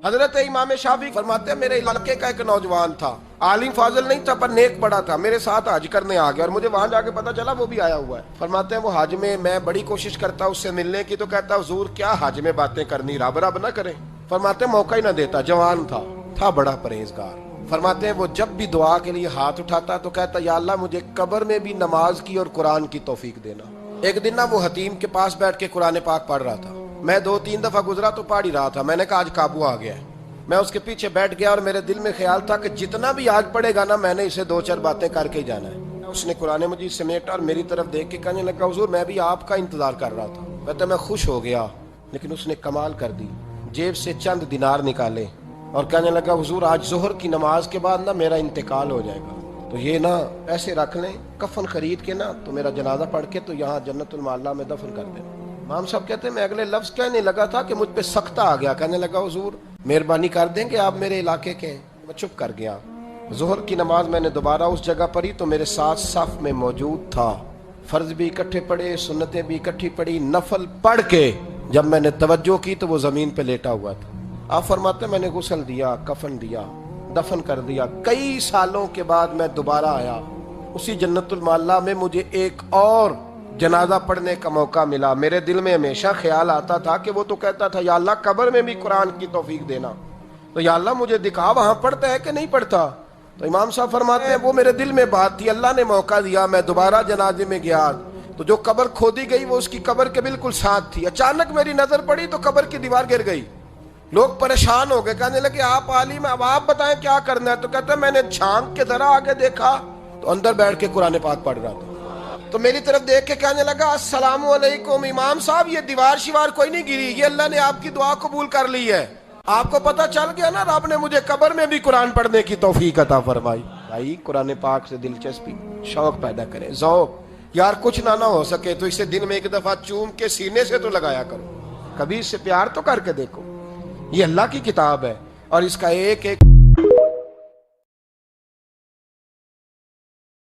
हजरत इमाम शाफी फरमाते हैं, मेरे इलाके का एक नौजवान था, आलिम फाजिल नहीं था पर नेक बड़ा था, मेरे साथ हज करने आ गया और मुझे वहां जाके पता चला वो भी आया हुआ है। फरमाते हैं वो हज में मैं बड़ी कोशिश करता उससे मिलने की, तो कहता हुजूर क्या हज में बातें करनी, रब रब ना करें। फरमाते हैं मौका ही ना देता, जवान था बड़ा परहेजगार। फरमाते हैं वो जब भी दुआ के लिए हाथ उठाता तो कहता या अल्लाह मुझे कब्र में भी नमाज की और कुरान की तौफीक देना। एक दिन ना वो हतीम के पास बैठ के कुरान पाक पढ़ रहा था, मैं 2-3 दफा गुजरा तो पढ़ ही रहा था। मैंने कहा आज काबू आ गया है। मैं उसके पीछे बैठ गया और मेरे दिल में ख्याल था कि जितना भी आज पढ़ेगा ना मैंने इसे 2-4 बातें करके ही जाना है। उसने कुरान मजीद समेटा और मेरी तरफ देख के कहने लगा हुजूर मैं भी आपका इंतजार कर रहा था। कहता मैं खुश हो गया, लेकिन उसने कमाल कर दी, जेब से चंद दिनार निकाले और कहने लगा हुजूर आज जोहर की नमाज के बाद ना मेरा इंतकाल हो जाएगा, तो ये ना ऐसे रख लें, कफन खरीद के ना तो मेरा जनाजा पढ़ के तो यहाँ जन्नतुल माला में दफन कर देना। इमाम साहब कहते हैं मैं अगले लफ्ज कहने लगा था कि मुझ पे सख्ता आ गया। कहने लगा हुजूर मेहरबानी कर देंगे आप मेरे इलाके के। मैं चुप कर गया। जोहर की नमाज मैंने दोबारा उस जगह पढ़ी तो मेरे साथ सफ में मौजूद था। फर्ज भी इकट्ठे पढ़े, सुन्नतें भी इकट्ठी पढ़ी, नफल पढ़ के जब मैंने तवज्जो की तो वो जमीन पे लेटा हुआ था। आप फरमाते मैंने गुस्ल दिया, कफन दिया, दफन कर दिया। कई सालों के बाद मैं दोबारा आया, उसी जन्नतुल माला में मुझे एक और जनाजा पढ़ने का मौका मिला। मेरे दिल में हमेशा ख्याल आता था कि वो तो कहता था या अल्लाह कब्र में भी कुरान की तौफीक देना, तो या अल्लाह मुझे दिखा वहां पढ़ता है कि नहीं पढ़ता। तो इमाम साहब फरमाते हैं वो मेरे दिल में बात थी, अल्लाह ने मौका दिया, मैं दोबारा जनाजे में गया तो जो कब्र खोदी गई वो उसकी कब्र के बिल्कुल साथ थी। अचानक मेरी नजर पड़ी तो कब्र की दीवार गिर गई। लोग परेशान हो गए, कहने लगे आप आलिम, अब आप बताएं क्या करना है। तो कहता मैंने झांक के जरा आगे देखा तो अंदर बैठ के कुरान पाक पढ़ रहा था। तो मेरी तरफ देख के कहने लगा अस्सलाम वालेकुम इमाम साहब, ये दीवार शिवार कोई नहीं गिरी, ये अल्लाह ने आपकी दुआ कबूल कर ली है। आपको पता चल गया ना रब ने मुझे कब्र में भी कुरान पढ़ने की तौफीक अता फरमाई। भाई कुरान पाक से दिलचस्पी, शौक पैदा करें, ज़ौक़। यार कुछ ना हो सके तो इसे दिन में एक दफा चूम के सीने से तो लगाया करो, कभी इससे प्यार तो करके देखो। ये अल्लाह की किताब है और इसका एक एक